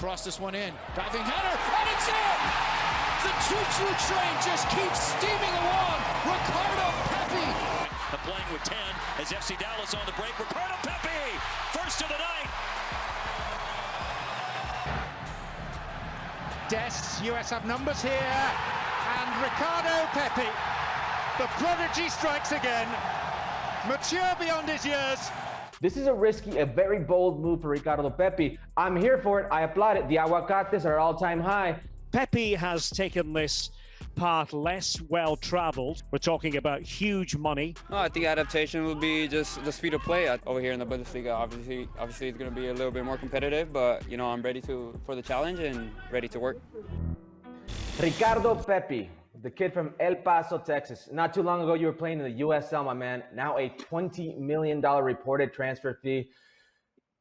cross this one in. Diving header, and it's in! The choo-choo train just keeps steaming along. Ricardo Pepi. Playing with 10 as FC Dallas on the break. Ricardo Pepi, first of the night. Des, US have numbers here. And Ricardo Pepi, the prodigy strikes again. Mature beyond his years. This is a risky, a very bold move for Ricardo Pepi. I'm here for it. I applaud it. The aguacates are all-time high. Pepi has taken this path less well-traveled. We're talking about huge money. No, I think adaptation will be just the speed of play over here in the Bundesliga. Obviously it's going to be a little bit more competitive, but you know, I'm ready for the challenge and ready to work. Ricardo Pepi, the kid from El Paso, Texas. Not too long ago, you were playing in the USL, my man. Now a $20 million reported transfer fee.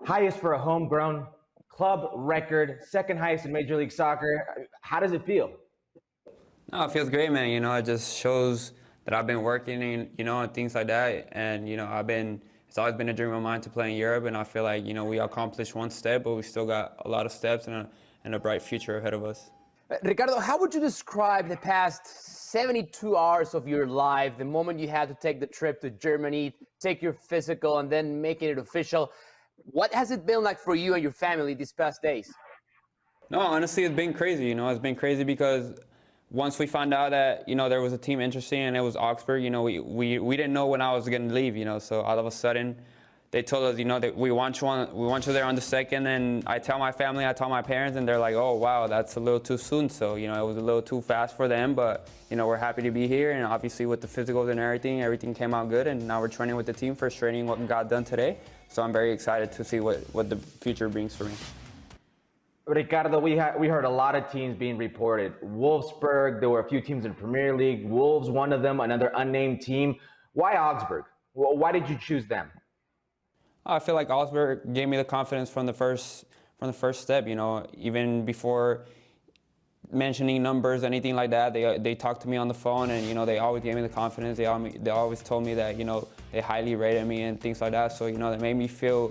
Highest for a homegrown club record, second highest in Major League Soccer. How does it feel? No, it feels great, man. You know, it just shows that I've been working and, you know, and things like that. And, you know, it's always been a dream of mine to play in Europe. And I feel like, you know, we accomplished one step, but we still got a lot of steps and a bright future ahead of us. Ricardo, how would you describe the past 72 hours of your life, the moment you had to take the trip to Germany, take your physical, and then making it official? What has it been like for you and your family these past days? No, honestly, it's been crazy. You know, it's been crazy because once we found out that, you know, there was a team interested and it was Augsburg, you know, we didn't know when I was going to leave, you know, so all of a sudden they told us, you know, that we want you there on the 2nd, and I tell my family, I tell my parents, and they're like, oh, wow, that's a little too soon. So, you know, it was a little too fast for them, but, you know, we're happy to be here, and obviously with the physicals and everything came out good, and now we're training with the team, first training what got done today. So I'm very excited to see what the future brings for me. Ricardo, we heard a lot of teams being reported. Wolfsburg, there were a few teams in the Premier League. Wolves, one of them, another unnamed team. Why Augsburg? Well, why did you choose them? I feel like Augsburg gave me the confidence from the first step. You know, even before mentioning numbers, anything like that, they talked to me on the phone, and you know, they always gave me the confidence. They always told me that, you know, they highly rated me and things like that. So, you know, it made me feel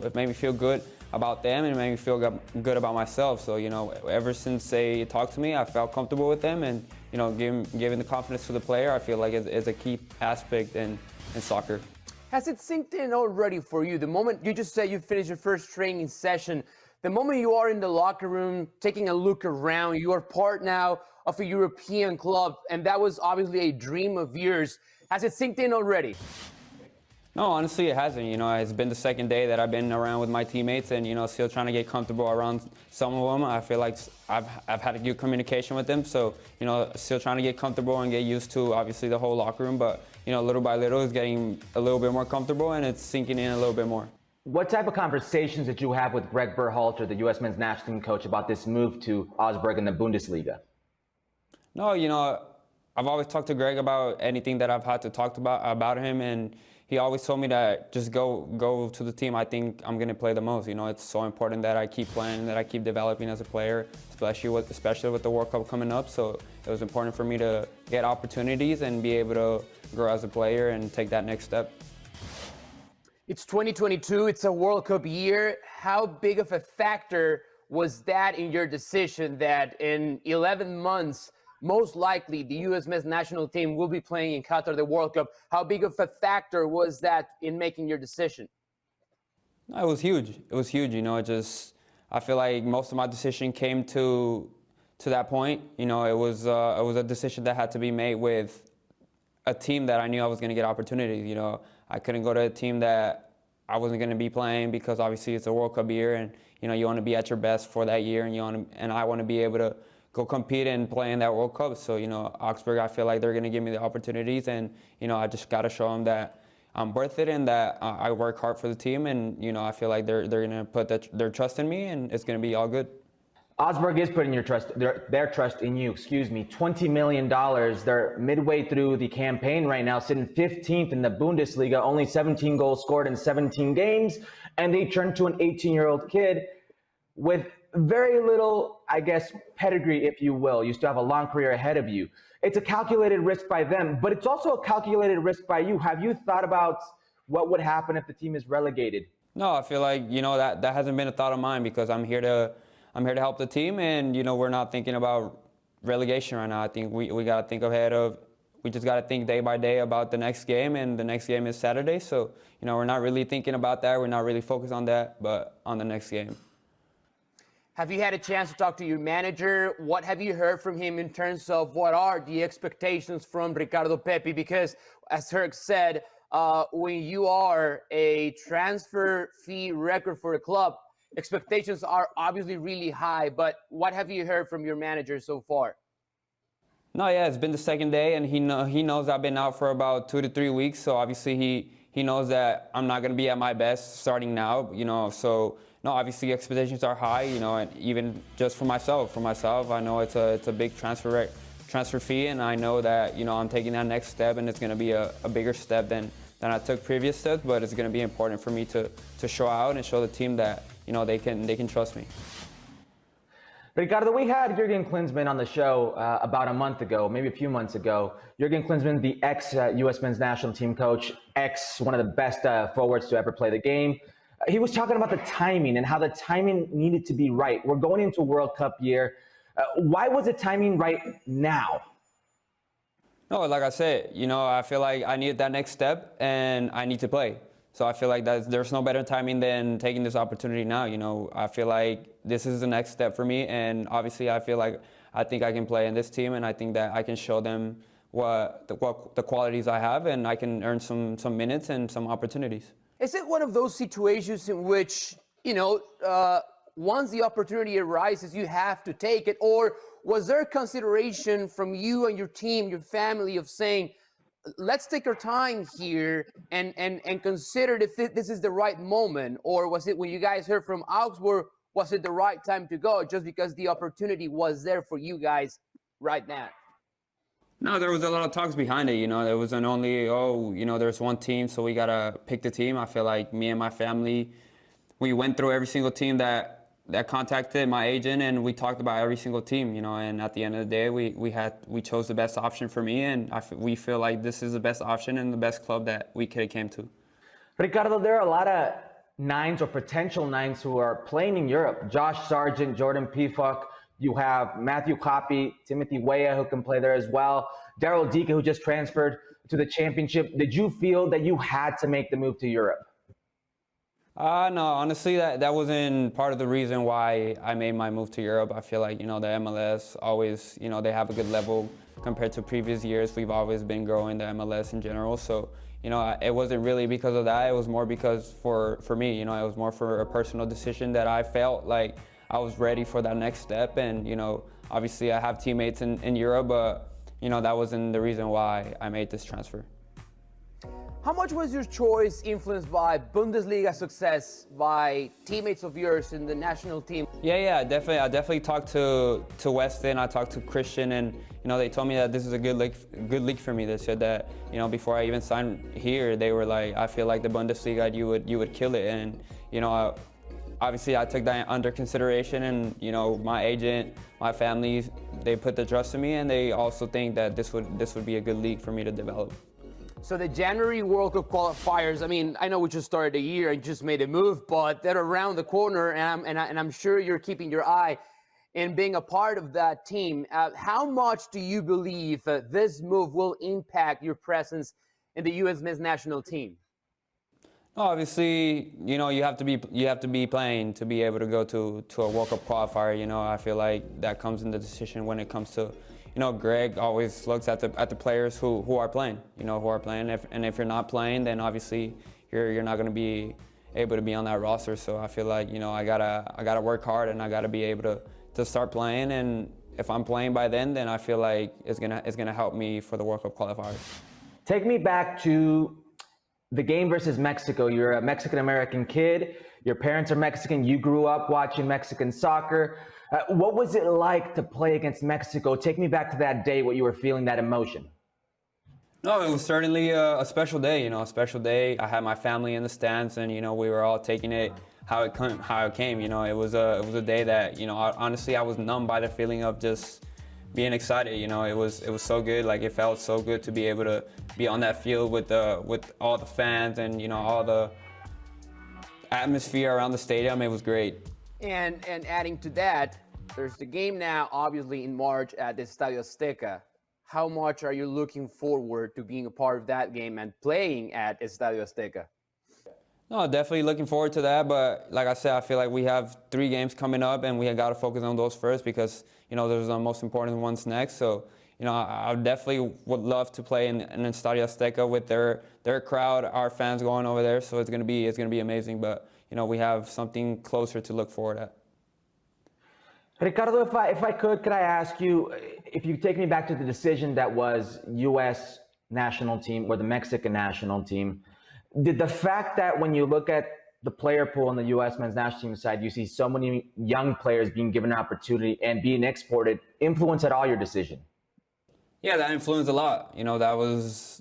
good about them, and it made me feel good about myself. So, you know, ever since they talked to me, I felt comfortable with them, and you know, giving the confidence to the player, I feel like is a key aspect in soccer. Has it sinked in already for you? The moment you just said you finished your first training session, the moment you are in the locker room, taking a look around, you are part now of a European club, and that was obviously a dream of yours. Has it sinked in already? No, honestly, it hasn't. You know, it's been the second day that I've been around with my teammates, and you know, still trying to get comfortable around some of them. I feel like I've had a good communication with them, so you know, still trying to get comfortable and get used to obviously the whole locker room. But you know, little by little, it's getting a little bit more comfortable, and it's sinking in a little bit more. What type of conversations did you have with Greg Berhalter, the U.S. men's national team coach, about this move to Augsburg in the Bundesliga? No, you know, I've always talked to Greg about anything that I've had to talk about him, and he always told me that just go to the team. I think I'm going to play the most. You know, it's so important that I keep playing, that I keep developing as a player, especially with the World Cup coming up. So it was important for me to get opportunities and be able to grow as a player and take that next step. It's 2022. It's a World Cup year. How big of a factor was that in your decision that in 11 months, most likely the U.S. men's national team will be playing in Qatar, the World Cup? How big of a factor was that in making your decision? It was huge. It was huge. You know, I feel like most of my decision came to that point. You know, it was a decision that had to be made with a team that I knew I was going to get opportunities. You know, I couldn't go to a team that I wasn't going to be playing, because obviously it's a World Cup year, and you know, you want to be at your best for that year, and I want to be able to go compete and play in that World Cup. So, you know, Augsburg, I feel like they're going to give me the opportunities, and, you know, I just got to show them that I'm worth it and that I work hard for the team. And, you know, I feel like they're going to put their trust in me, and it's going to be all good. Augsburg is putting their trust in you, $20 million. They're midway through the campaign right now, sitting 15th in the Bundesliga, only 17 goals scored in 17 games. And they turned to an 18-year-old kid with very little, I guess, pedigree, if you will. You still have a long career ahead of you. It's a calculated risk by them, but it's also a calculated risk by you. Have you thought about what would happen if the team is relegated? No, I feel like, you know, that hasn't been a thought of mine, because I'm here to I'm here to help the team, and we're not thinking about relegation right now. I think we got to think ahead of. We just got to think day by day about the next game, and the next game is Saturday. So we're not really thinking about that. We're not really focused on that, but on the next game. Have you had a chance to talk to your manager? What have you heard from him in terms of what are the expectations from Ricardo Pepi? Because, as Herc said, when you are a transfer fee record for a club, expectations are obviously really high. But what have you heard from your manager so far? No, yeah, it's been the second day, and he knows I've been out for about 2 to 3 weeks. So obviously he knows that I'm not going to be at my best starting now. So. No, obviously expectations are high, and even just for myself, I know it's a big transfer fee, and I know that, I'm taking that next step, and it's going to be a bigger step than I took previous steps, but it's going to be important for me to show out and show the team that, they can trust me. Ricardo, we had Jurgen Klinsmann on the show about a month ago, maybe a few months ago. Jurgen Klinsmann, the ex-U.S. men's national team coach, one of the best forwards to ever play the game. He was talking about the timing and how the timing needed to be right. We're going into a World Cup year. Why was the timing right now? No, like I said, I feel like I needed that next step, and I need to play. So I feel like there's no better timing than taking this opportunity now. I feel like this is the next step for me, and obviously I think I can play in this team, and I think that I can show them what the qualities I have, and I can earn some minutes and some opportunities. Is it one of those situations in which, once the opportunity arises, you have to take it? Or was there consideration from you and your team, your family, of saying, let's take our time here and consider if this is the right moment? Or was it when you guys heard from Augsburg, was it the right time to go just because the opportunity was there for you guys right now? No, there was a lot of talks behind it. There wasn't only, there's one team, so we got to pick the team. I feel like me and my family, we went through every single team that contacted my agent, and we talked about every single team, and at the end of the day, we chose the best option for me, and we feel like this is the best option and the best club that we could have came to. Ricardo, there are a lot of nines or potential nines who are playing in Europe. Josh Sargent, Jordan Pifuk. You have Matthew Coppy, Timothy Weah, who can play there as well. Daryl Dika, who just transferred to the championship. Did you feel that you had to make the move to Europe? No, honestly, that wasn't part of the reason why I made my move to Europe. I feel like, the MLS always, they have a good level compared to previous years. We've always been growing the MLS in general. So, it wasn't really because of that. It was more because for me, it was more for a personal decision that I felt like I was ready for that next step, and obviously I have teammates in Europe, but that wasn't the reason why I made this transfer. How much was your choice influenced by Bundesliga success, by teammates of yours in the national team? Yeah, I definitely talked to Weston. I talked to Christian, and they told me that this is a good league for me. They said that before I even signed here, they were like, I feel like the Bundesliga, you would kill it, and obviously, I took that under consideration, and my agent, my family, they put the trust in me, and they also think that this would be a good league for me to develop. So the January World Cup qualifiers, I know we just started the year and just made a move, but they're around the corner, and I'm sure you're keeping your eye in being a part of that team. How much do you believe this move will impact your presence in the U.S. men's national team? Obviously, you have to be playing to be able to go to a World Cup qualifier. I feel like that comes in the decision when it comes to, Greg always looks at the players who are playing. If you're not playing, then obviously you're not going to be able to be on that roster. So I feel like I gotta work hard, and I gotta be able to start playing. And if I'm playing by then I feel like it's gonna help me for the World Cup qualifiers. Take me back to the game versus Mexico. You're a Mexican-American kid. Your parents are Mexican. You grew up watching Mexican soccer. What was it like to play against Mexico? Take me back to that day, what you were feeling, that emotion. No, it was certainly a special day, a special day. I had my family in the stands, and, we were all taking it how it came. It was a day that, honestly, I was numb by the feeling of just being excited. It was so good. Like, it felt so good to be able to be on that field with all the fans and, all the atmosphere around the stadium. It was great. And adding to that, there's the game now, obviously, in March at the Estadio Azteca. How much are you looking forward to being a part of that game and playing at Estadio Azteca? No, definitely looking forward to that. But like I said, I feel like we have 3 games coming up, and we have got to focus on those first because, those are the most important ones next. So, I definitely would love to play in Estadio Azteca with their crowd, our fans going over there. So it's gonna be amazing. But we have something closer to look forward at. Ricardo, if I could I ask you, if you take me back to the decision that was U.S. national team or the Mexican national team, did the fact that when you look at the player pool on the U.S. men's national team side, you see so many young players being given an opportunity and being exported, influence at all your decision? Yeah, that influenced a lot. That was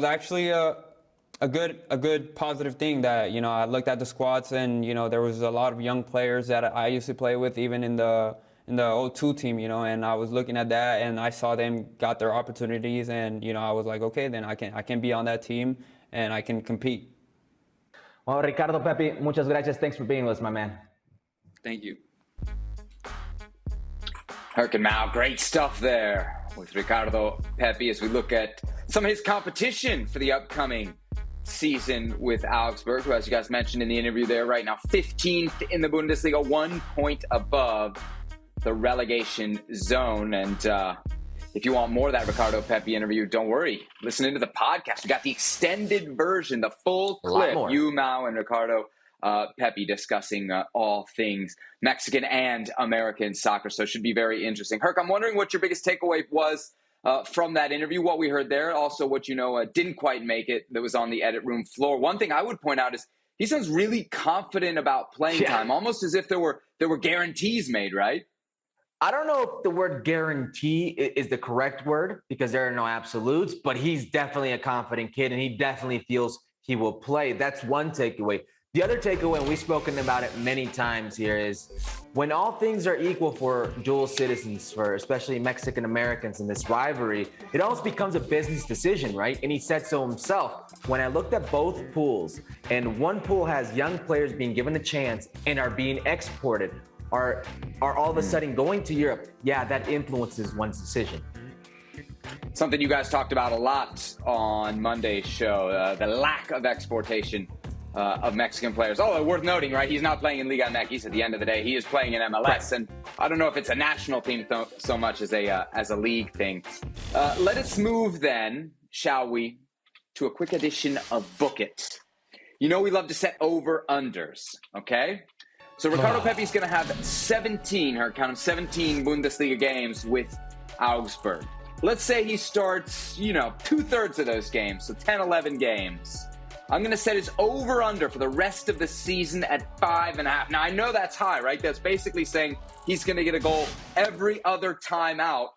actually a good positive thing that, I looked at the squads and, there was a lot of young players that I used to play with even in the O2 team, and I was looking at that and I saw them got their opportunities and, I was like, okay, then I can be on that team and I can compete. Well, Ricardo Pepi, muchas gracias. Thanks for being with us, my man. Thank you. Herkin Mao, great stuff there with Ricardo Pepi as we look at some of his competition for the upcoming season with Augsburg, who, as you guys mentioned in the interview there, right now 15th in the Bundesliga, 1 point above the relegation zone. And if you want more of that Ricardo Pepi interview, don't worry. Listen into the podcast. We got the extended version, the full clip. You, Mao, and Ricardo Pepi discussing all things Mexican and American soccer. So it should be very interesting. Herc, I'm wondering what your biggest takeaway was from that interview, what we heard there, also what didn't quite make it that was on the edit room floor. One thing I would point out is he sounds really confident about playing time, almost as if there were guarantees made, right? I don't know if the word guarantee is the correct word because there are no absolutes, but he's definitely a confident kid and he definitely feels he will play. That's one takeaway. The other takeaway, and we've spoken about it many times here, is when all things are equal for dual citizens, for especially Mexican Americans in this rivalry, it almost becomes a business decision, right? And he said so himself. When I looked at both pools, and one pool has young players being given a chance and are being exported, are all of a sudden going to Europe, yeah, that influences one's decision. Something you guys talked about a lot on Monday's show, the lack of exportation of Mexican players. Oh, worth noting, right? He's not playing in Liga MX at the end of the day. He is playing in MLS, right. And I don't know if it's a national team so much as a league thing. Let us move then, shall we, to a quick edition of Book It. We love to set over-unders, okay? So Ricardo Pepi is going to have 17 Bundesliga games with Augsburg. Let's say he starts, 2/3 of those games, so 10, 11 games. I'm going to set his over-under for the rest of the season at 5.5. Now, I know that's high, right? That's basically saying he's going to get a goal every other time out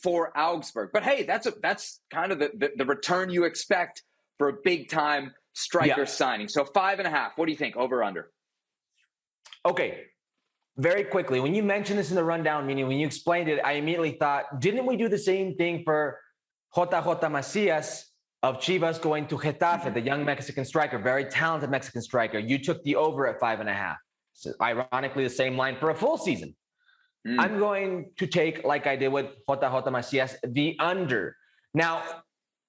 for Augsburg. But hey, that's kind of the return you expect for a big-time striker signing. So 5.5. What do you think, over-under? Okay, very quickly. When you mentioned this in the rundown, meaning when you explained it, I immediately thought, didn't we do the same thing for JJ Macías of Chivas going to Getafe, the young Mexican striker, very talented Mexican striker? You took the over at 5.5. So ironically, the same line for a full season. I'm going to take, like I did with JJ Macías, the under. Now,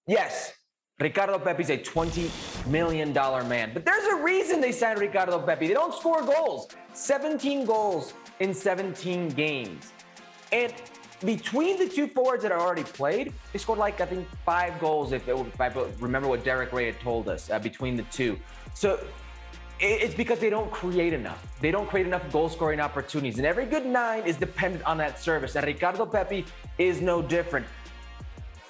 yes, Ricardo Pepi is a $20 million man, but there's a reason they signed Ricardo Pepi. They don't score goals. 17 goals in 17 games. And between the two forwards that are already played, they scored I think 5 goals, if I remember what Derek Ray had told us, between the two. So it's because they don't create enough. They don't create enough goal-scoring opportunities. And every good 9 is dependent on that service. And Ricardo Pepi is no different.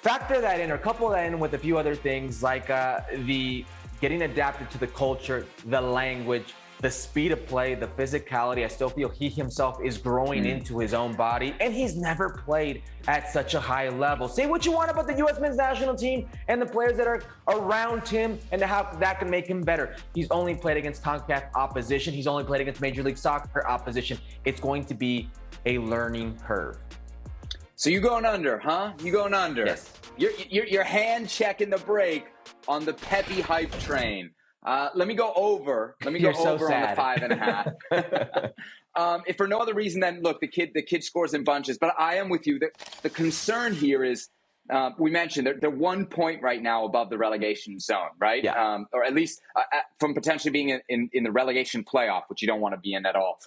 Factor that in, or couple that in with a few other things like the getting adapted to the culture, the language, the speed of play, the physicality. I still feel he himself is growing into his own body, and he's never played at such a high level. Say what you want about the U.S. men's national team and the players that are around him and how that can make him better. He's only played against CONCACAF opposition. He's only played against Major League Soccer opposition. It's going to be a learning curve. So you going under, huh? You going under? Yes. You're hand checking the brake on the Pepi hype train. Let me go over. Let me You're go so over sad. on the 5.5. If for no other reason than, look, the kid scores in bunches. But I am with you. The concern here is, we mentioned they're 1 point right now above the relegation zone, right? Yeah. Or at least from potentially being in the relegation playoff, which you don't want to be in at all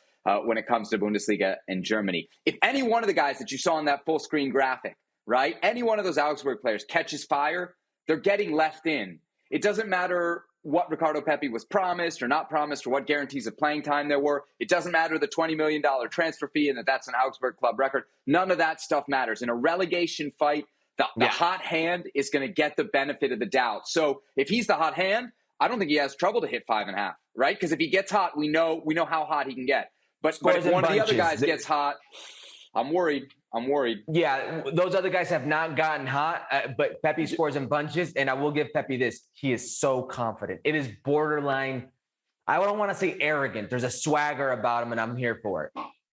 when it comes to Bundesliga and Germany. If any one of the guys that you saw on that full screen graphic, right, any one of those Augsburg players catches fire, they're getting left in. It doesn't matter what Ricardo Pepi was promised or not promised or what guarantees of playing time there were. It doesn't matter the $20 million transfer fee and that's an Augsburg club record. None of that stuff matters. In a relegation fight, the hot hand is going to get the benefit of the doubt. So if he's the hot hand, I don't think he has trouble to hit 5.5, right? Because if he gets hot, we know how hot he can get. But if one of the other guys gets hot, I'm worried. Yeah, those other guys have not gotten hot, but Pepi scores in bunches, and I will give Pepi this. He is so confident. It is borderline, I don't want to say arrogant. There's a swagger about him, and I'm here for it.